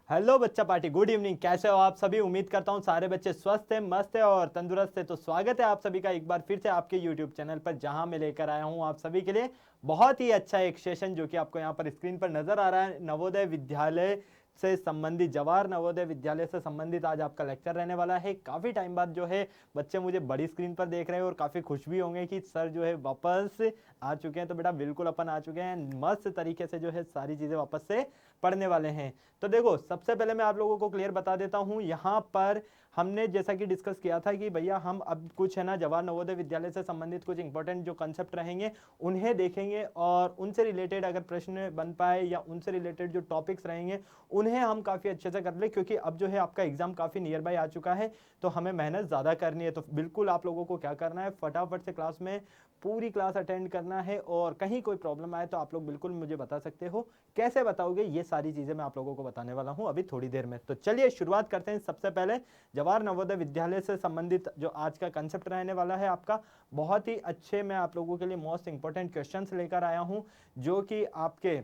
Hello बच्चा party, good evening. कैसे हो आप सभी? उम्मीद करता हूँ सारे बच्चे स्वस्थ हैं, मस्त है और तंदुरुस्त है। तो स्वागत है आप सभी का एक बार फिर से आपके यूट्यूब चैनल पर, जहां मैं लेकर आया हूं आप सभी के लिए बहुत ही अच्छा एक सेशन जो कि आपको यहां पर स्क्रीन पर नजर आ रहा है। नवोदय विद्यालय से संबंधित, जवाहर नवोदय विद्यालय से संबंधित आज आपका लेक्चर रहने वाला है। काफी टाइम बाद जो है बच्चे मुझे बड़ी स्क्रीन पर देख रहे हैं और काफी खुश भी होंगे कि सर जो है वापस आ चुके हैं। तो बेटा बिल्कुल अपन आ चुके हैं, मस्त तरीके से जो है सारी चीजें वापस से पढ़ने वाले हैं। तो देखो, सबसे पहले मैं आप लोगों को क्लियर बता देता हूं, यहां पर हमने जैसा कि डिस्कस किया था कि भैया हम अब कुछ है ना जवाहर नवोदय विद्यालय से संबंधित कुछ इंपॉर्टेंट जो कंसेप्ट रहेंगे उन्हें देखेंगे और उनसे रिलेटेड अगर प्रश्न बन पाए या उनसे रिलेटेड जो टॉपिक्स रहेंगे उन्हें हम काफी अच्छे से कर ले, क्योंकि अब जो है आपका एग्जाम काफी नियर बाय आ चुका है तो हमें मेहनत ज्यादा करनी है। तो बिल्कुल आप लोगों को क्या करना है, फटाफट से क्लास में पूरी क्लास अटेंड करना है और कहीं कोई प्रॉब्लम आए तो आप लोग बिल्कुल मुझे बता सकते हो। कैसे बताओगे, ये सारी चीजें मैं आप लोगों को बताने वाला हूं अभी थोड़ी देर में। तो चलिए शुरुआत करते हैं। सबसे पहले जवाहर नवोदय विद्यालय से संबंधित जो आज का कंसेप्ट रहने वाला है आपका, बहुत ही अच्छे मैं आप लोगों के लिए मोस्ट इंपॉर्टेंट क्वेश्चंस लेकर आया हूं जो कि आपके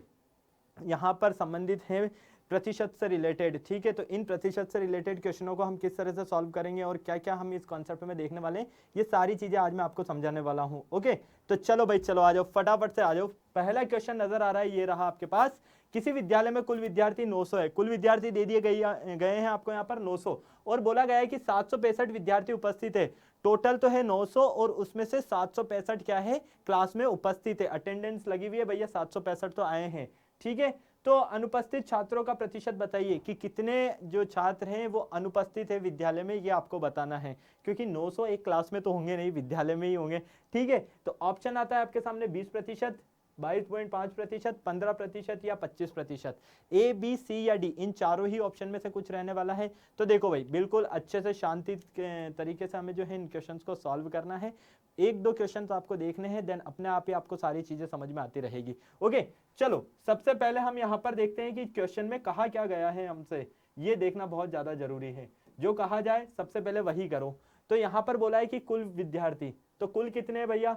यहां पर संबंधित है प्रतिशत से रिलेटेड। ठीक है, तो इन प्रतिशत से रिलेटेड क्वेश्चनों को हम किस तरह से सॉल्व करेंगे और क्या क्या हम इस कॉन्सेप्ट में देखने वाले हैं, ये सारी चीजें आज मैं आपको समझाने वाला हूं। ओके, तो चलो भाई, चलो आ जाओ, फटाफट से आ जाओ। पहला क्वेश्चन नजर आ रहा है, ये रहा आपके पास। किसी विद्यालय में कुल विद्यार्थी 900 है। कुल विद्यार्थी दे दिए गए हैं आपको यहाँ पर 900 और बोला गया है कि 765 विद्यार्थी उपस्थित है। टोटल तो है 900 और उसमें से 765 क्या है, क्लास में उपस्थित है, अटेंडेंस लगी हुई है भैया, 765 तो आए हैं। ठीक है, तो अनुपस्थित छात्रों का प्रतिशत बताइए कि कितने जो छात्र हैं वो अनुपस्थित है विद्यालय में, ये आपको बताना है, क्योंकि 900 एक क्लास में तो होंगे नहीं, विद्यालय में ही होंगे। ठीक है, तो ऑप्शन आता है आपके सामने 20%, 22.5%, 15% या 25%। ए बी सी या डी, इन चारों ही ऑप्शन में से कुछ रहने वाला है। तो देखो भाई, बिल्कुल अच्छे से शांति के तरीके से हमें जो है इन क्वेश्चंस को सॉल्व करना है। एक दो क्वेश्चंस आपको देखने हैं, देन अपने आप ही आपको सारी चीजें समझ में आती रहेगी। ओके, चलो सबसे पहले हम यहां पर देखते हैं कि क्वेश्चन में कहा क्या गया है हमसे, ये देखना बहुत ज्यादा जरूरी है। जो कहा जाए सबसे पहले वही करो। तो यहां पर बोला है कि कुल विद्यार्थी, तो कुल कितने हैं भैया,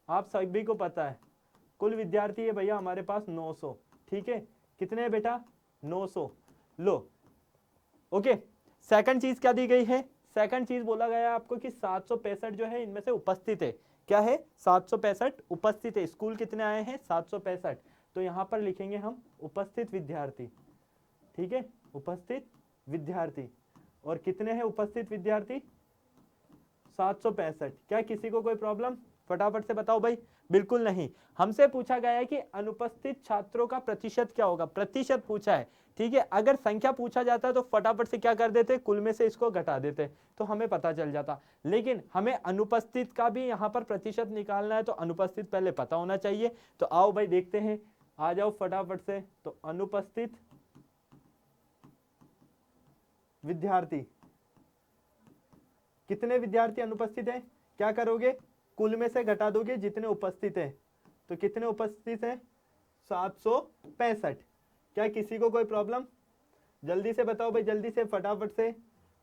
आप सभी को पता है कुल विद्यार्थी है भैया हमारे पास 900। ठीक है, कितने हैं बेटा, 900। लो, ओके। सेकंड चीज क्या दी गई है, सेकंड चीज बोला गया है आपको कि 765 जो है इनमें से उपस्थित है। क्या है, 765 उपस्थित है। स्कूल कितने आए हैं, 765। तो यहां पर लिखेंगे हम उपस्थित विद्यार्थी। ठीक है, उपस्थित विद्यार्थी। और कितने हैं उपस्थित विद्यार्थी, 765। क्या किसी को कोई प्रॉब्लम, फटाफट से बताओ भाई। बिल्कुल नहीं। हमसे पूछा गया है कि अनुपस्थित छात्रों का प्रतिशत क्या होगा, प्रतिशत पूछा है। ठीक है, अगर संख्या पूछा जाता है तो फटाफट से क्या कर देते, कुल में से इसको घटा देते तो हमें पता चल जाता। लेकिन हमें अनुपस्थित का भी यहां पर प्रतिशत निकालना है, तो अनुपस्थित पहले पता होना चाहिए। तो आओ भाई देखते हैं, आ जाओ फटाफट से। तो अनुपस्थित विद्यार्थी, कितने विद्यार्थी अनुपस्थित हैं, क्या करोगे, कुल में से घटा दोगे जितने उपस्थित हैं। तो कितने उपस्थित हैं, 765। क्या किसी को कोई प्रॉब्लम, जल्दी से बताओ भाई, जल्दी से फटाफट से।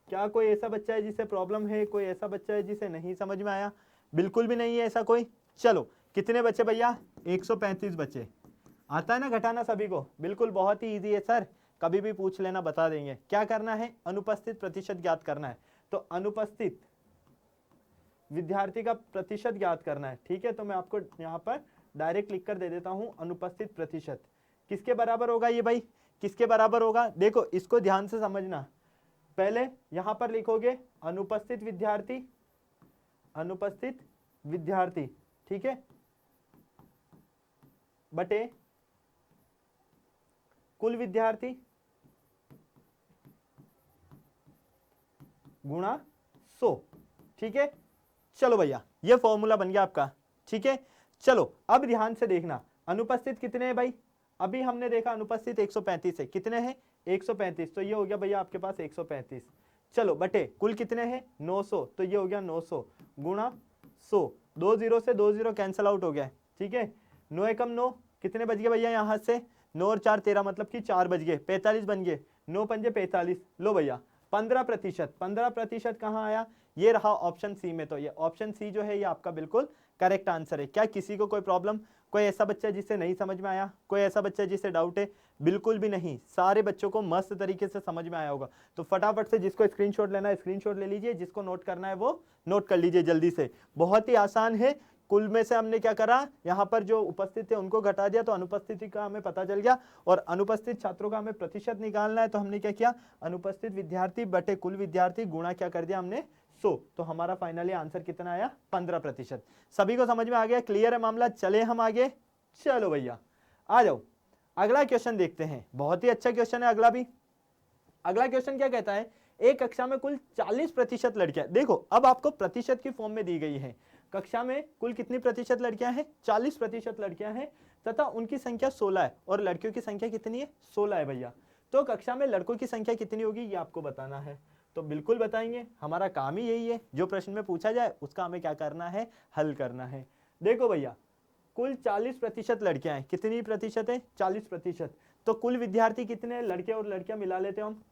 क्या कोई ऐसा बच्चा है जिसे प्रॉब्लम है, कोई ऐसा बच्चा है जिसे नहीं समझ में आया, बिल्कुल भी नहीं है ऐसा कोई। चलो, कितने बच्चे भैया, 135 बच्चे। आता है ना घटाना सभी को, बिल्कुल बहुत ही इजी है सर, कभी भी पूछ लेना, बता देंगे। क्या करना है, अनुपस्थित प्रतिशत ज्ञात करना है। तो अनुपस्थित विद्यार्थी का प्रतिशत ज्ञात करना है। ठीक है, तो मैं आपको यहां पर डायरेक्ट लिख कर दे देता हूं, अनुपस्थित प्रतिशत किसके बराबर होगा ये भाई, किसके बराबर होगा, देखो इसको ध्यान से समझना। पहले यहां पर लिखोगे अनुपस्थित विद्यार्थी, अनुपस्थित विद्यार्थी, ठीक है, बटे कुल विद्यार्थी गुणा 100। ठीक है, चलो भैया ये फॉर्मूला बन गया आपका। ठीक है, चलो अब ध्यान से देखना, अनुपस्थित कितने हैं भाई, अभी हमने देखा अनुपस्थित 135 है, कितने हैं 135, तो ये हो गया भैया आपके पास 135। चलो बटे कुल कितने हैं 900, तो ये हो गया 900 गुणा 100। 2 जीरो से 2 जीरो कैंसिल आउट हो गया। ठीक है, 9 एकम 9, कितने बज गए भैया यहां से, 9 और 4 13, मतलब कि 4 बज गए, 45 बन गए, 9 पंजे 45। लो भैया 15%, 15% कहां आया, ये रहा ऑप्शन सी में। तो ये ऑप्शन सी जो है ये आपका बिल्कुल करेक्ट आंसर है। क्या किसी को कोई प्रॉब्लम, कोई ऐसा बच्चा जिसे नहीं समझ में आया, कोई ऐसा बच्चा जिसे डाउट है? बिल्कुल भी नहीं, सारे बच्चों को मस्त तरीके से समझ में आया होगा। तो फटाफट से जिसको स्क्रीनशॉट लेना है स्क्रीनशॉट ले लीजिए, जिसको नोट करना है वो नोट कर लीजिए जल्दी से। बहुत ही आसान है। कुल में से हमने क्या करा, यहाँ पर जो उपस्थित थे उनको घटा दिया तो अनुपस्थिति का हमें पता चल गया, और अनुपस्थित छात्रों का हमें प्रतिशत निकालना है, तो हमने क्या किया, अनुपस्थित विद्यार्थी बटे कुल विद्यार्थी गुणा क्या कर दिया हमने 100। तो हमारा फाइनली आंसर कितना आया, 15%। सभी को समझ में आ गया, क्लियर है मामला? चले हम आगे। चलो भैया आ जाओ, अगला क्वेश्चन देखते हैं। बहुत ही अच्छा क्वेश्चन है अगला भी। अगला क्वेश्चन क्या कहता है, एक कक्षा में कुल 40% लड़कियां, देखो अब आपको प्रतिशत की फॉर्म में दी गई है। कक्षा में कुल कितनी प्रतिशत लड़कियां हैं, 40% लड़कियां हैं, तथा उनकी संख्या 16 है, और लड़कियों की संख्या कितनी है, 16 है भैया। तो कक्षा में लड़कों की संख्या कितनी होगी ये आपको बताना है। तो बिल्कुल बताएंगे, हमारा काम ही यही है, जो प्रश्न में पूछा जाए उसका हमें क्या करना है, हल करना है। देखो भैया, कुल 40% लड़कियां हैं, कितनी प्रतिशत है, 40%। तो कुल विद्यार्थी कितने हैं, लड़के और लड़कियां मिला लेते हैं हम,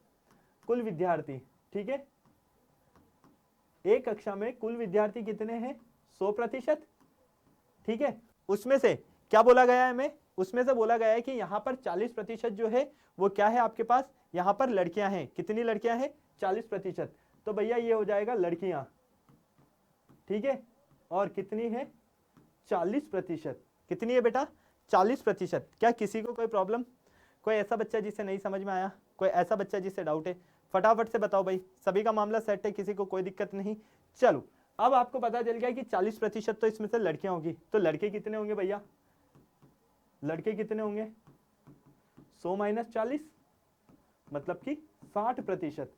कुल विद्यार्थी, ठीक है। एक कक्षा में कुल विद्यार्थी कितने हैं, 100%, ठीक है। उसमें से क्या बोला गया है हमें, उसमें से बोला गया है कि यहाँ पर 40% जो है वो क्या है आपके पास, यहाँ पर लड़कियां हैं। कितनी लड़कियां हैं, 40%। तो भैया ये हो जाएगा लड़कियां, ठीक है। और कितनी है, 40%। कितनी है बेटा, 40%। क्या किसी को कोई प्रॉब्लम, कोई ऐसा बच्चा जिसे नहीं समझ में आया, कोई ऐसा बच्चा जिसे डाउट है? फटाफट से बताओ भाई, सभी का मामला सेट है, किसी को कोई दिक्कत नहीं? चलो अब आपको पता चल गया कि 40% तो इसमें से लड़कियां होगी। तो लड़के कितने होंगे भैया, लड़के कितने होंगे, 100 माइनस 40 मतलब कि 60%।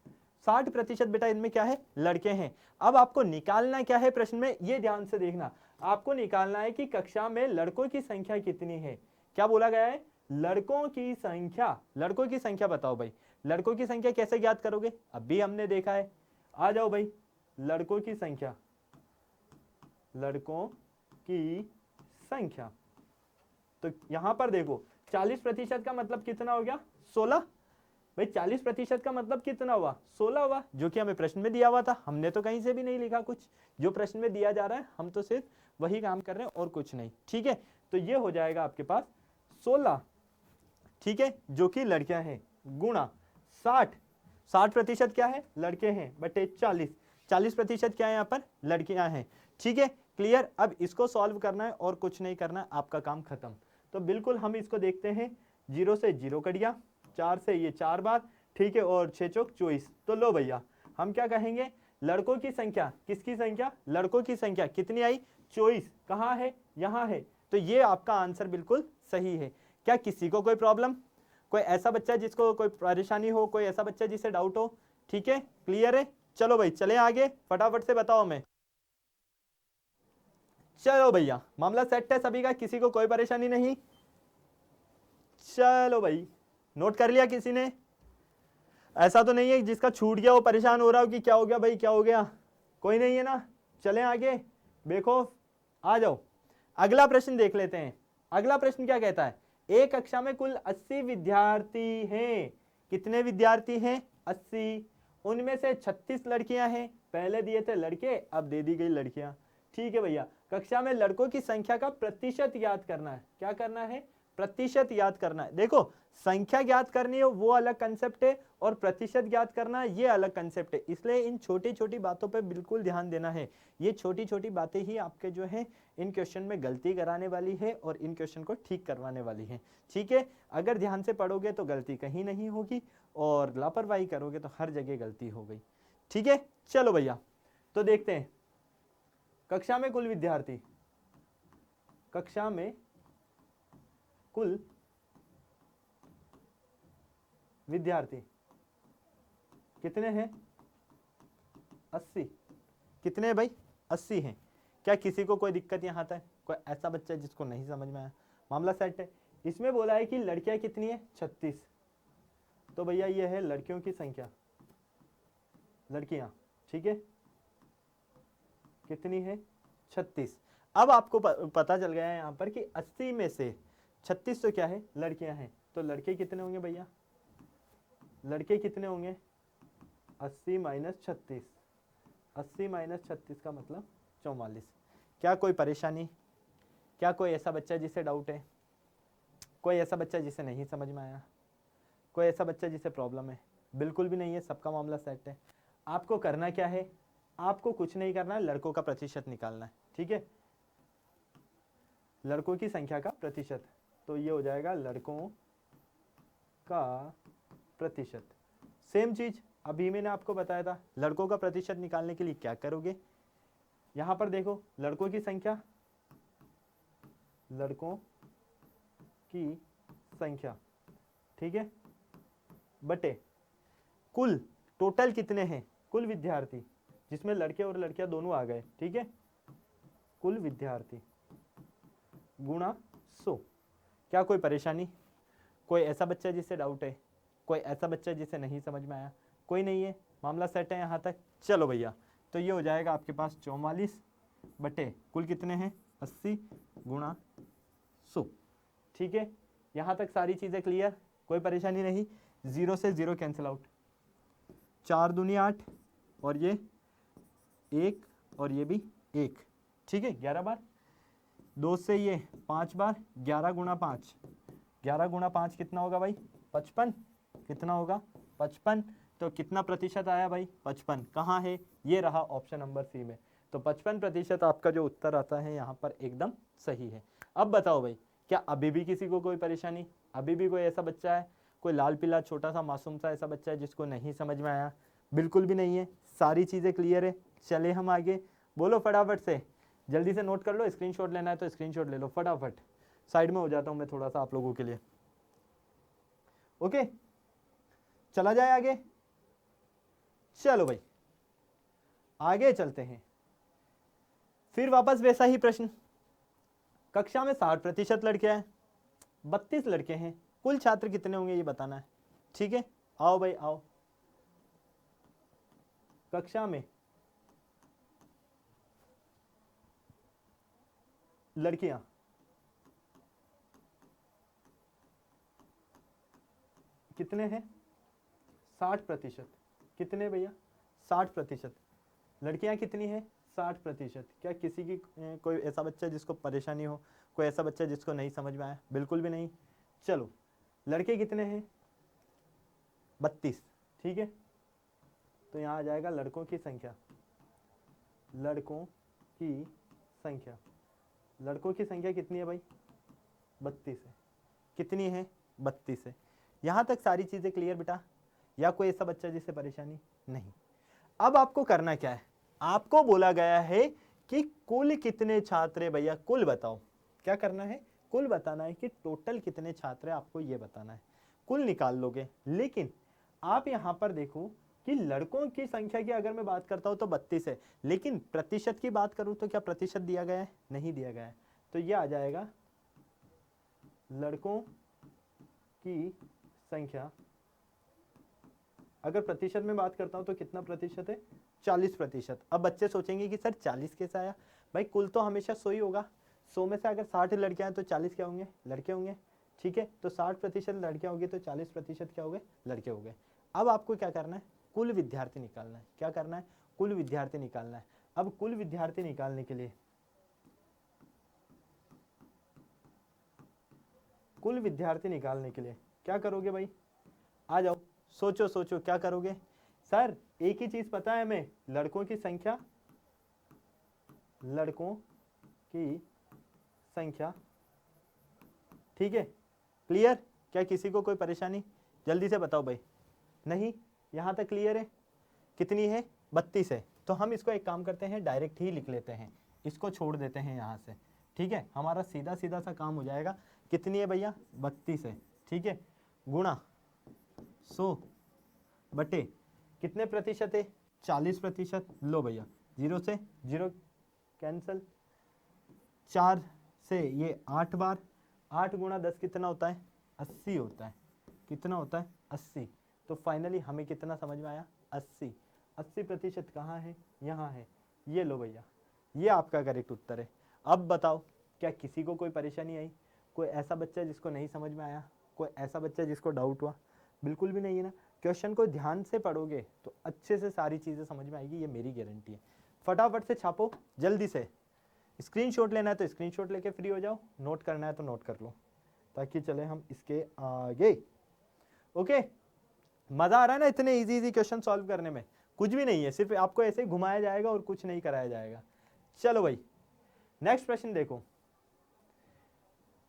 60% बेटा इनमें क्या है, लड़के हैं। अब आपको निकालना क्या है प्रश्न में, ये ध्यान से देखना। आपको निकालना है कि कक्षा में लड़कों की संख्या कितनी है। क्या बोला गया है, लड़कों की संख्या। लड़कों की संख्या बताओ भाई, लड़कों की संख्या कैसे ज्ञात करोगे, अभी हमने देखा है। आ जाओ भाई, लड़कों की संख्या, लड़कों की संख्या। तो यहां पर देखो 40% का मतलब कितना हो गया, 16। भाई 40% का मतलब कितना हुआ, 16 हुआ, जो कि हमें प्रश्न में दिया हुआ था। हमने तो कहीं से भी नहीं लिखा कुछ, जो प्रश्न में दिया जा रहा है हम तो सिर्फ वही काम कर रहे हैं और कुछ नहीं, ठीक है। तो ये हो जाएगा आपके पास 16, ठीक है, जो कि लड़कियां हैं, गुणा 60। 60% क्या है, लड़के हैं, बटे 40। 40% क्या है यहाँ पर, लड़कियां हैं, ठीक है। क्लियर? अब इसको सॉल्व करना है और कुछ नहीं करना है, आपका काम खत्म। तो बिल्कुल हम इसको देखते हैं, 0 से 0 कट गया, 4 से ये 4 बार, ठीक है, और 6 चौक 24। तो लो भैया हम क्या कहेंगे, लड़कों की संख्या, किसकी संख्या, लड़कों की संख्या कितनी आई, 24। कहाँ है, यहाँ है। तो ये आपका आंसर बिल्कुल सही है। क्या किसी को कोई प्रॉब्लम, कोई ऐसा बच्चा जिसको कोई परेशानी हो, कोई ऐसा बच्चा जिसे डाउट हो? ठीक है, क्लियर है? चलो भाई चले आगे, फटाफट से बताओ हमें। चलो भैया मामला सेट है सभी का, किसी को कोई परेशानी नहीं? चलो भाई, नोट कर लिया किसी ने? ऐसा तो नहीं है जिसका छूट गया वो परेशान हो रहा हो कि क्या हो गया भाई, क्या हो गया? कोई नहीं है ना? चलें आगे, देखो आ जाओ, अगला प्रश्न देख लेते हैं। अगला प्रश्न क्या कहता है, एक कक्षा में कुल 80 विद्यार्थी हैं। कितने विद्यार्थी हैं, 80। उनमें से 36 लड़कियां हैं। पहले दिए थे लड़के, अब दे दी गई लड़कियां, ठीक है भैया। कक्षा में लड़कों की संख्या का प्रतिशत याद करना है। क्या करना है, प्रतिशत याद करना है। देखो संख्या ज्ञात करनी है वो अलग कंसेप्ट है, और प्रतिशत ज्ञात करना ये अलग कंसेप्ट है। इसलिए इन छोटी छोटी बातों पे बिल्कुल ध्यान देना है। ये छोटी छोटी बातें ही आपके जो है इन क्वेश्चन में गलती कराने वाली है और इन क्वेश्चन को ठीक करवाने वाली है, ठीक है। अगर ध्यान से पढ़ोगे तो गलती कहीं नहीं होगी, और लापरवाही करोगे तो हर जगह गलती हो गई, ठीक है। चलो भैया तो देखते हैं, कक्षा में कुल विद्यार्थी, कक्षा में कुल विद्यार्थी कितने हैं, 80। कितने हैं भाई, 80 हैं। क्या किसी को कोई दिक्कत यहाँ तक, कोई ऐसा बच्चा जिसको नहीं समझ में आया? मामला सेट है। इसमें बोला है कि लड़कियां कितनी है, 36। तो भैया ये है लड़कियों की संख्या, लड़कियां, ठीक है, कितनी है, 36। अब आपको पता चल गया है यहाँ पर कि 80 में से 36 तो क्या है, लड़कियां हैं। तो लड़के कितने होंगे भैया, लड़के कितने होंगे, 80 माइनस 36। 80 माइनस 36 का मतलब 44। क्या कोई परेशानी, क्या कोई ऐसा बच्चा जिसे डाउट है? कोई ऐसा बच्चा जिसे नहीं समझ में आया? कोई ऐसा बच्चा जिसे प्रॉब्लम है? बिल्कुल भी नहीं है, सबका मामला सेट है। आपको करना क्या है? आपको कुछ नहीं करना है, लड़कों का प्रतिशत निकालना है। ठीक है, लड़कों की संख्या का प्रतिशत। तो ये हो जाएगा लड़कों का प्रतिशत। सेम चीज अभी मैंने आपको बताया था, लड़कों का प्रतिशत निकालने के लिए क्या करोगे? यहां पर देखो, लड़कों की संख्या, लड़कों की संख्या, ठीक है, बटे कुल, टोटल कितने हैं, कुल विद्यार्थी, जिसमें लड़के और लड़कियां दोनों आ गए। ठीक है, कुल विद्यार्थी गुणा 100। क्या कोई परेशानी? कोई ऐसा बच्चा जिससे डाउट है? कोई ऐसा बच्चा जिसे नहीं समझ में आया? कोई नहीं है, मामला सेट है यहाँ तक। चलो भैया, तो ये हो जाएगा आपके पास 44 बटे कुल कितने हैं, 80 गुणा 100। ठीक है, यहाँ तक सारी चीज़ें क्लियर, कोई परेशानी नहीं। 0 से 0 कैंसिल आउट, 4 दूनी 8 और ये 1 और ये भी 1। ठीक है, 11 बार, 2 से ये 5 बार, 11 गुणा 5, 11 गुणा 5 कितना होगा भाई, 55। कितना होगा, 55। तो कितना प्रतिशत आया भाई, 55। कहाँ है, ये रहा ऑप्शन नंबर सी में। तो 55% आपका जो उत्तर आता है यहाँ पर एकदम सही है। अब बताओ भाई, क्या अभी भी किसी को कोई परेशानी? अभी भी कोई ऐसा बच्चा है, कोई लाल पीला छोटा सा मासूम सा ऐसा बच्चा है जिसको नहीं समझ में आया? बिल्कुल भी नहीं है, सारी चीज़ें क्लियर है। चले हम आगे, बोलो फटाफट से, जल्दी से नोट कर लो, स्क्रीनशॉट लेना है तो स्क्रीनशॉट ले लो फटाफट। साइड में हो जाता हूं मैं थोड़ा सा आप लोगों के लिए। ओके, चला जाए आगे। चलो भाई आगे चलते हैं, फिर वापस वैसा ही प्रश्न। कक्षा में 60% लड़के हैं, 32 लड़के हैं, कुल छात्र कितने होंगे ये बताना है। ठीक है, आओ भाई आओ। कक्षा में लड़कियां कितने हैं, 60%। कितने भैया, 60%। लड़कियां कितनी है, 60%। क्या किसी की कोई ऐसा बच्चा जिसको परेशानी हो, कोई ऐसा बच्चा जिसको नहीं समझ में आया? बिल्कुल भी नहीं। चलो, लड़के कितने हैं, 32। ठीक है, तो यहाँ आ जाएगा लड़कों की संख्या, लड़कों की संख्या, लड़कों की संख्या कितनी है भाई, 32 है। कितनी है, 32 है। यहाँ तक सारी चीज़ें क्लियर बेटा? या कोई ऐसा बच्चा जिससे परेशानी नहीं? अब आपको करना क्या है, आपको बोला गया है कि कुल कितने छात्र है भैया, कुल बताओ। क्या करना है, कुल बताना है कि टोटल कितने छात्र है, आपको ये बताना है। कुल निकाल लोगे, लेकिन आप यहां पर देखो कि लड़कों की संख्या की अगर मैं बात करता हूं तो 32 है, लेकिन प्रतिशत की बात करूं तो क्या प्रतिशत दिया गया है, नहीं दिया गया है। तो ये आ जाएगा लड़कों की संख्या, अगर प्रतिशत में बात करता हूं तो कितना प्रतिशत है, 40%। अब बच्चे सोचेंगे कि सर 40 कैसे आया? भाई कुल तो हमेशा 100 ही होगा, 100 में से अगर 60 लड़कियां हैं तो 40 क्या होंगे, लड़के होंगे। ठीक है, तो 60% लड़कियां होगी तो 40% क्या हो गए, लड़के हो गए। अब आपको क्या करना है, कुल विद्यार्थी निकालना है। क्या करना है, कुल विद्यार्थी निकालना है। अब कुल विद्यार्थी निकालने के लिए, कुल विद्यार्थी निकालने के लिए क्या करोगे भाई, आ जाओ, सोचो सोचो क्या करोगे। सर एक ही चीज पता है हमें, लड़कों की संख्या, लड़कों की संख्या। ठीक है, क्लियर? क्या किसी को कोई परेशानी? जल्दी से बताओ भाई। नहीं, यहां तक क्लियर है? कितनी है, 32 है। तो हम इसको एक काम करते हैं, डायरेक्ट ही लिख लेते हैं, इसको छोड़ देते हैं यहां से। ठीक है, हमारा सीधा सीधा सा काम हो जाएगा। कितनी है भैया, 32 है। ठीक है, गुणा 100 बटे कितने प्रतिशत है, 40%। लो भैया, 0 से 0 कैंसल, 4 से ये 8 बार, 8 गुणा 10 कितना होता है, 80 होता है। कितना होता है, 80। तो फाइनली हमें कितना समझ में आया, 80। 80% कहाँ है, यहाँ है। ये लो भैया, ये आपका करेक्ट उत्तर है। अब बताओ, क्या किसी को कोई परेशानी आई? कोई ऐसा बच्चा जिसको नहीं समझ में आया? कोई ऐसा बच्चा जिसको डाउट हुआ? बिल्कुल भी नहीं है ना। क्वेश्चन को ध्यान से पढ़ोगे तो अच्छे से सारी चीज़ें समझ में आएगी, ये मेरी गारंटी है। फटाफट से छापो, जल्दी से स्क्रीनशॉट लेना है तो स्क्रीनशॉट लेके फ्री हो जाओ, नोट करना है तो नोट कर लो, ताकि चले हम इसके आगे। ओके, मजा आ रहा है ना इतने इजी इजी क्वेश्चन सॉल्व करने में? कुछ भी नहीं है, सिर्फ आपको ऐसे घुमाया जाएगा और कुछ नहीं कराया जाएगा। चलो भाई नेक्स्ट प्रश्न देखो।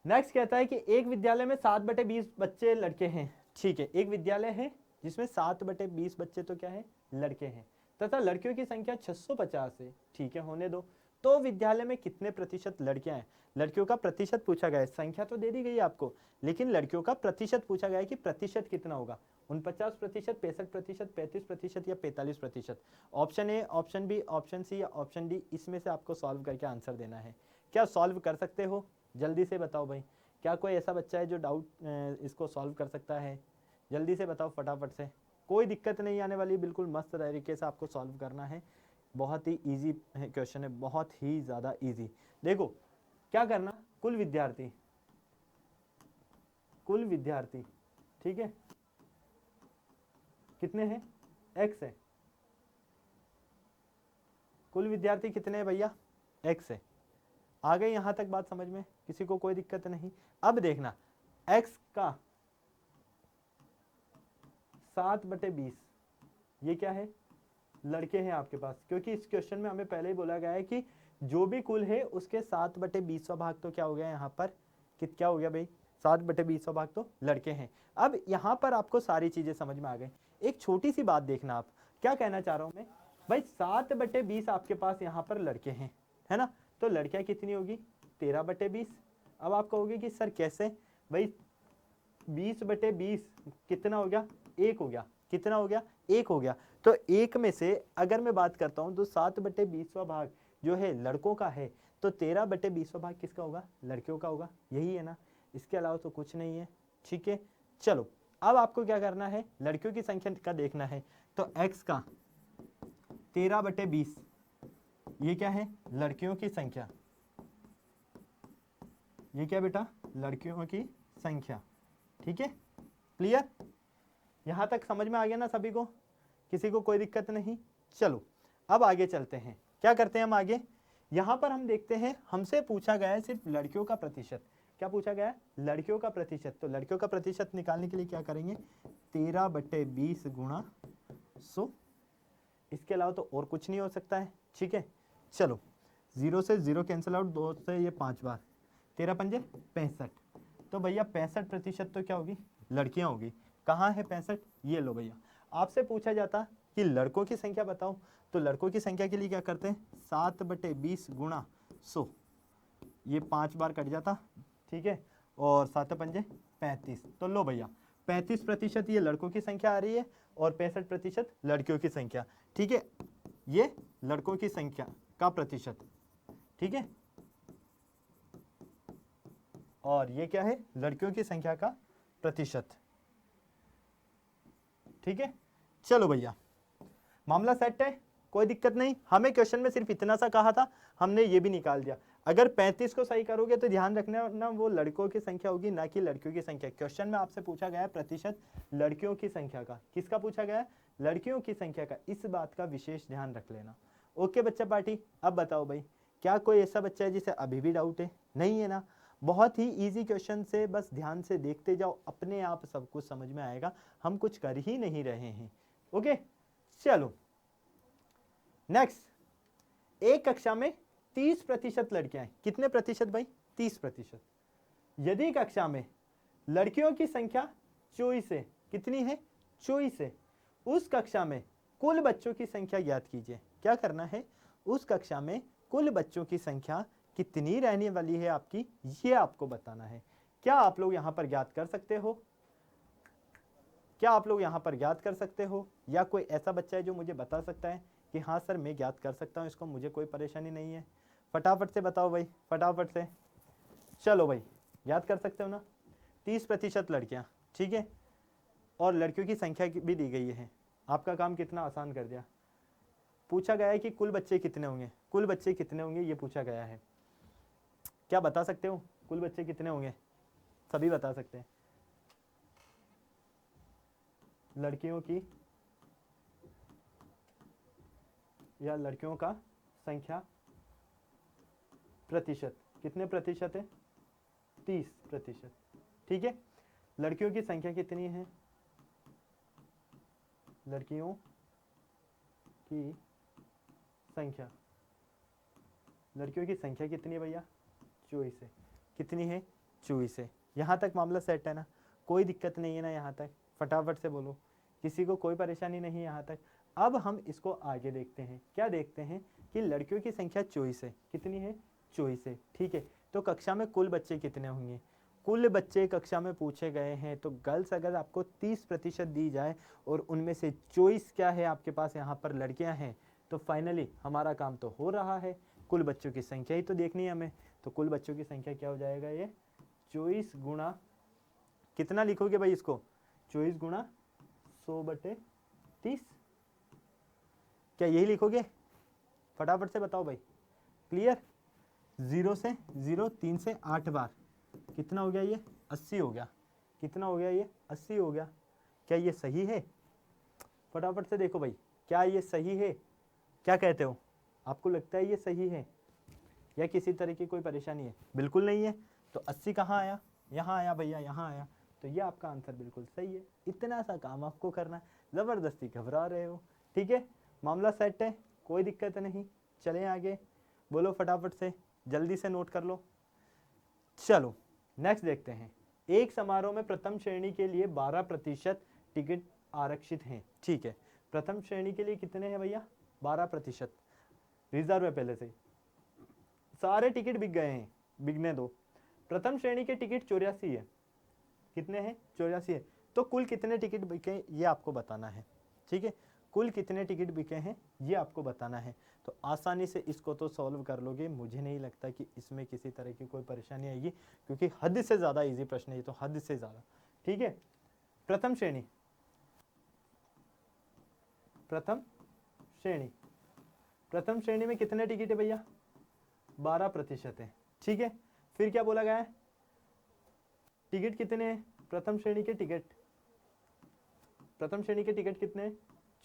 नेक्स्ट कहता है कि एक विद्यालय में 7/20 बच्चे लड़के हैं। ठीक है, एक विद्यालय है जिसमें 7/20 बच्चे तो क्या है, लड़के हैं, तथा लड़कियों की संख्या 650 है। ठीक है, होने दो। तो विद्यालय में कितने प्रतिशत लड़कियां हैं? लड़कियों का प्रतिशत पूछा गया है, संख्या तो दे दी गई है आपको, लेकिन लड़कियों का प्रतिशत पूछा गया है कि प्रतिशत कितना होगा। 49%, 65%, 35% या 45%। Option A, option B, option C या ऑप्शन डी, इसमें से आपको सॉल्व करके आंसर देना है। क्या सॉल्व कर सकते हो? जल्दी से बताओ भाई, क्या कोई ऐसा बच्चा है जो डाउट इसको सॉल्व कर सकता है? जल्दी से बताओ फटाफट से, कोई दिक्कत नहीं आने वाली, बिल्कुल मस्त तरीके से आपको सॉल्व करना है। बहुत ही इजी क्वेश्चन है, बहुत ही ज़्यादा इजी। देखो क्या करना, कुल विद्यार्थी ठीक है कितने हैं? x है। कुल विद्यार्थी कितने हैं भैया? x है। आ गई यहां तक बात समझ में? किसी को कोई दिक्कत नहीं? अब देखना x का 7/20 ये क्या है, लड़के हैं आपके पास, क्योंकि इस क्वेश्चन में हमें पहले ही बोला गया है कि जो भी कुल है उसके 7/20 भाग तो क्या हो गया यहाँ पर, क्या हो गया भाई, 7/20 भाग तो लड़के हैं। अब यहाँ पर आपको सारी चीजें समझ में आ गई। एक छोटी सी बात देखना, आप क्या कहना चाह रहा हूं मैं भाई, 7/20 आपके पास यहाँ पर लड़के हैं, है ना, तो लड़कियां कितनी होगी? 13/20। अब आप कहोगे कि सर कैसे भाई, 20/20 कितना हो गया? 1 हो गया। कितना हो गया? 1 हो गया। तो 1 में से अगर मैं बात करता हूं तो 7/20 भाग जो है लड़कों का है, तो 13/20 भाग किसका होगा? लड़कियों का होगा। यही है ना, इसके अलावा तो कुछ नहीं है। ठीक है, चलो अब आपको क्या करना है, लड़कियों की संख्या का देखना है। तो x का 13/20 ये क्या है? लड़कियों की संख्या। ये क्या बेटा? लड़कियों की संख्या। ठीक है, क्लियर? यहां तक समझ में आ गया ना सभी को? किसी को कोई दिक्कत नहीं? चलो अब आगे चलते हैं। क्या करते हैं हम आगे? यहां पर हम देखते हैं, हमसे पूछा गया है सिर्फ लड़कियों का प्रतिशत। क्या पूछा गया है? लड़कियों का प्रतिशत। तो लड़कियों का प्रतिशत निकालने के लिए क्या करेंगे? 13/20 गुणा 100। इसके अलावा तो और कुछ नहीं हो सकता है। ठीक है, चलो 0 से 0 कैंसिल आउट, 2 से ये 5 बार, 13 पंजे 65। तो भैया 65% तो क्या होगी? लड़कियां होगी। कहाँ है 65? ये लो भैया, आपसे पूछा जाता कि लड़कों की संख्या बताओ, तो लड़कों की संख्या के लिए क्या करते हैं? 7/20 गुणा 100, ये 5 बार कट जाता। ठीक है, और 7 पंजे 35। तो लो भैया 35% ये लड़कों की संख्या आ रही है और 65% लड़कियों की संख्या। ठीक है, ये लड़कों की संख्या का प्रतिशत। ठीक है, और ये क्या है? लड़कियों की संख्या का प्रतिशत। ठीक है, चलो भैया मामला सेट है, कोई दिक्कत नहीं। हमें क्वेश्चन में सिर्फ इतना सा कहा था, हमने ये भी निकाल दिया। अगर 35 को सही करोगे तो ध्यान रखना ना, वो लड़कों की संख्या होगी ना कि लड़कियों की संख्या। क्वेश्चन में आपसे पूछा गया है प्रतिशत लड़कियों की संख्या का। किसका पूछा गया है? लड़कियों की संख्या का। इस बात का विशेष ध्यान रख लेना। ओके बच्चा पार्टी, अब बताओ भाई, क्या कोई ऐसा बच्चा है जिसे अभी भी डाउट है? नहीं है ना? बहुत ही इजी क्वेश्चन से बस ध्यान से देखते जाओ, अपने आप सब कुछ समझ में आएगा। हम कुछ कर ही नहीं रहे हैं। ओके, चलो नेक्स्ट। एक कक्षा में 30% लड़कियां हैं। कितने प्रतिशत भाई? 30%। यदि कक्षा में लड़कियों की संख्या 24 है, कितनी है? 24 है, उस कक्षा में कुल बच्चों की संख्या ज्ञात कीजिए। क्या करना है? उस कक्षा में कुल बच्चों की संख्या कितनी रहने वाली है आपकी, ये आपको बताना है। क्या आप लोग यहां पर ज्ञात कर सकते हो? क्या आप लोग यहां पर ज्ञात कर सकते हो, या कोई ऐसा बच्चा है जो मुझे बता सकता है कि हाँ सर मैं ज्ञात कर सकता हूँ इसको, मुझे कोई परेशानी नहीं है? फटाफट से बताओ भाई, फटाफट से। चलो भाई, याद कर सकते हो ना? 30% लड़कियां। ठीक है, और लड़कियों की संख्या भी दी गई है। आपका काम कितना आसान कर दिया। पूछा गया है कि कुल बच्चे कितने होंगे, कुल बच्चे कितने होंगे ये पूछा गया है। क्या बता सकते हो कुल बच्चे कितने होंगे? सभी बता सकते हैं। लड़कियों की या लड़कियों का संख्या प्रतिशत, कितने प्रतिशत है? 30%। ठीक है, लड़कियों की संख्या कितनी है? लड़कियों की संख्या, लड़कियों की संख्या कितनी है भैया? 24 है। कितनी है? 24 है। यहाँ तक मामला सेट है ना, कोई दिक्कत नहीं है ना? यहाँ तक फटाफट से बोलो, किसी को कोई परेशानी नहीं है यहाँ तक? अब हम इसको आगे देखते हैं। क्या देखते हैं कि लड़कियों की संख्या 24 है। कितनी है? 24 है। ठीक है, तो कक्षा में कुल बच्चे कितने होंगे? कुल बच्चे कक्षा में पूछे गए हैं, तो गर्ल्स अगर आपको 30% दी जाए और उनमें से 24 क्या है आपके पास यहाँ पर लड़कियां हैं, तो फाइनली हमारा काम तो हो रहा है। कुल बच्चों की संख्या ही तो देखनी है हमें, तो कुल बच्चों की संख्या क्या हो जाएगा? ये 24 गुणा कितना लिखोगे भाई इसको? 24 गुणा 100/30, क्या यही लिखोगे? फटाफट से बताओ भाई। क्लियर? 0 से 0, 3 से 8 बार, कितना हो गया ये? 80 हो गया। कितना हो गया ये? 80 हो गया। क्या ये सही है? फटाफट से देखो भाई, क्या ये सही है? क्या कहते हो? आपको लगता है ये सही है या किसी तरह की कोई परेशानी है? बिल्कुल नहीं है। तो 80 कहाँ आया? यहाँ आया भैया, यहाँ आया। तो ये आपका आंसर बिल्कुल सही है। इतना सा काम आपको करना है, ज़बरदस्ती घबरा रहे हो। ठीक है, मामला सेट है, कोई दिक्कत नहीं। चलें आगे, बोलो फटाफट से, जल्दी से नोट कर लो। चलो नेक्स्ट देखते हैं। एक समारोह में प्रथम श्रेणी के लिए 12% टिकट आरक्षित हैं। ठीक है, प्रथम श्रेणी के लिए कितने हैं भैया? 12%। रिजर्व है पहले से, सारे टिकट बिक गए हैं, बिकने दो। प्रथम श्रेणी के टिकट 84 है। कितने हैं? 84 है। तो कुल कितने टिकट बिके ये आपको बताना है। ठीक है, कुल कितने टिकट बिके हैं ये आपको बताना है। तो आसानी से इसको तो सॉल्व कर लोगे, मुझे नहीं लगता कि इसमें किसी तरह की कोई परेशानी आएगी, क्योंकि हद से ज़्यादा इजी प्रश्न है ये, तो हद से ज़्यादा। ठीक है, प्रथम श्रेणी, प्रथम श्रेणी, प्रथम श्रेणी में कितने टिकट है भैया? 12% है। ठीक है, फिर क्या बोला गया है? टिकट कितने हैं? प्रथम श्रेणी के टिकट, प्रथम श्रेणी के टिकट कितने?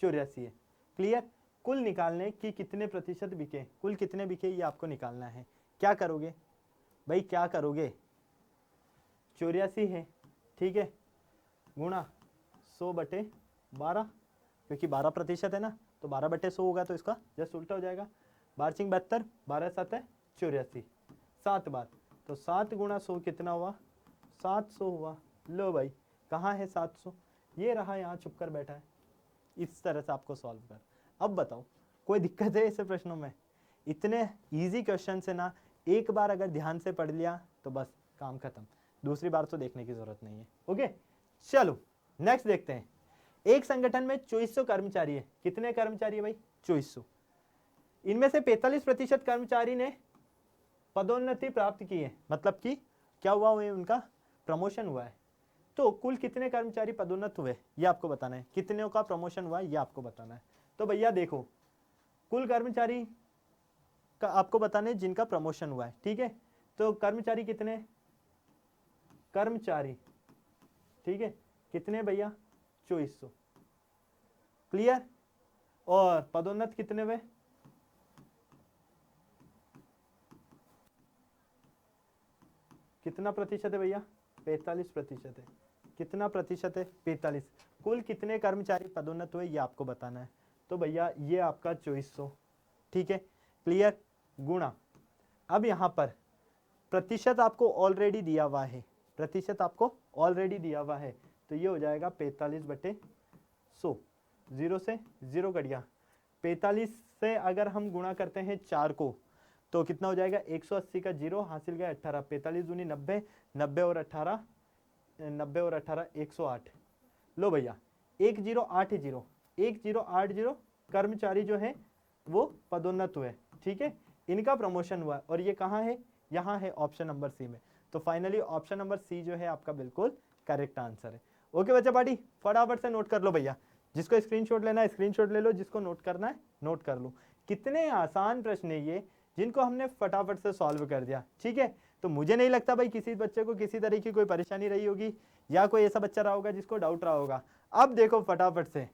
84 है। क्लियर? कुल निकालने की कितने प्रतिशत बिके, कुल कितने बिके ये आपको निकालना है। क्या करोगे भाई, क्या करोगे? 84 है, ठीक है, गुणा 100/12, क्योंकि 12% है ना, तो 12/100 होगा, तो इसका जस्ट उल्टा हो जाएगा। 12×72, 12×7 84, 7 बार, तो 7 गुणा 100 कितना हुआ? 700 हुआ। लो भाई, कहाँ है 700? ये रहा, यहाँ छुप कर बैठा है। इस तरह से आपको सॉल्व कर। अब बताओ, कोई दिक्कत है ऐसे प्रश्नों में? इतने इजी क्वेश्चन से ना, एक बार अगर ध्यान से पढ़ लिया तो बस काम खत्म, दूसरी बार तो देखने की जरूरत नहीं है। ओके, चलो नेक्स्ट देखते हैं। एक संगठन में 2400 कर्मचारी है। कितने कर्मचारी है भाई? 2400। इनमें से 45% कर्मचारी ने पदोन्नति प्राप्त की है, मतलब कि क्या हुआ है? उनका प्रमोशन हुआ है। तो कुल कितने कर्मचारी पदोन्नत हुए ये आपको बताना है, कितने का प्रमोशन हुआ ये आपको बताना है। तो भैया देखो, कुल कर्मचारी का आपको बताना है जिनका प्रमोशन हुआ है। ठीक है, तो कर्मचारी कितने? कर्मचारी, ठीक है, कितने भैया? 2400। क्लियर? और पदोन्नत कितने हुए? कितना प्रतिशत है भैया? 45% है। कितना प्रतिशत है? 45। कुल कितने कर्मचारी पदोन्नत हुए ये आपको बताना है। तो भैया ये आपका 2400, ठीक है, क्लियर, गुणा, अब यहाँ पर प्रतिशत आपको ऑलरेडी दिया हुआ है, प्रतिशत आपको ऑलरेडी दिया हुआ है, तो ये हो जाएगा 45/100। 0 से 0 कट गया। 45 से अगर हम गुणा करते हैं 4 को, तो कितना हो जाएगा? 180 का 0 हासिल गया 18, 45 दूनी 90, 90 और 18, 90 और 18 108। लो भैया, 1080, 1080 कर्मचारी जो है वो पदोन्नत हुए। ठीक है, इनका प्रमोशन हुआ, और ये कहाँ है? यहाँ है ऑप्शन नंबर सी में। तो फाइनली ऑप्शन नंबर सी जो है आपका बिल्कुल करेक्ट आंसर है। ओके बच्चा पार्टी, फटाफट से नोट कर लो भैया, जिसको स्क्रीनशॉट लेना है स्क्रीनशॉट ले लो, जिसको नोट करना है नोट कर लो। कितने आसान प्रश्न है ये, जिनको हमने फटाफट से सॉल्व कर दिया। ठीक है, तो मुझे नहीं लगता भाई किसी बच्चे को किसी तरह की कोई परेशानी रही होगी, या कोई ऐसा बच्चा रहा होगा जिसको डाउट रहा होगा। अब देखो फटाफट से,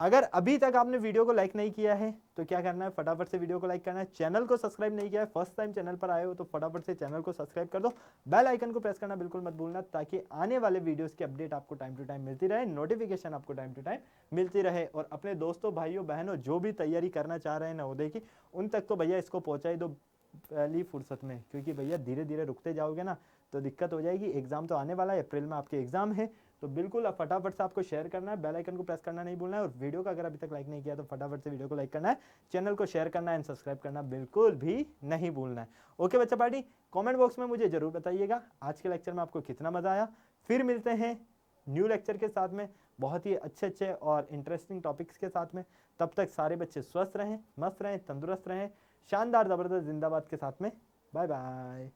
अगर अभी तक आपने वीडियो को लाइक नहीं किया है तो क्या करना है, फटाफट से वीडियो को लाइक करना है। चैनल को सब्सक्राइब नहीं किया है, फर्स्ट टाइम चैनल पर आए हो तो फटाफट से चैनल को सब्सक्राइब कर दो। बेल आइकन को प्रेस करना बिल्कुल मत भूलना, ताकि आने वाले वीडियोस की अपडेट आपको टाइम टू टाइम मिलती रहे, नोटिफिकेशन आपको टाइम टू टाइम मिलती रहे। और अपने दोस्तों, भाइयों, बहनों जो भी तैयारी करना चाह रहे हैं नवोदय की, उन तक तो भैया इसको पहुंचाई दो पहली फुर्सत में, क्योंकि भैया धीरे धीरे रुकते जाओगे ना तो दिक्कत हो जाएगी। एग्जाम तो आने वाला है, अप्रैल में आपके एग्जाम है, तो बिल्कुल अब फटाफट से आपको शेयर करना है, बेल आइकन को प्रेस करना नहीं भूलना है। और वीडियो को अगर अभी तक लाइक नहीं किया तो फटाफट से वीडियो को लाइक करना है, चैनल को शेयर करना है एंड सब्सक्राइब करना बिल्कुल भी नहीं भूलना है। ओके बच्चा पार्टी, कमेंट बॉक्स में मुझे जरूर बताइएगा आज के लेक्चर में आपको कितना मजा आया। फिर मिलते हैं न्यू लेक्चर के साथ में, बहुत ही अच्छे अच्छे और इंटरेस्टिंग टॉपिक्स के साथ में। तब तक सारे बच्चे स्वस्थ रहें, मस्त रहें, तंदुरुस्त रहें, शानदार जबरदस्त जिंदाबाद के साथ में। Bye bye.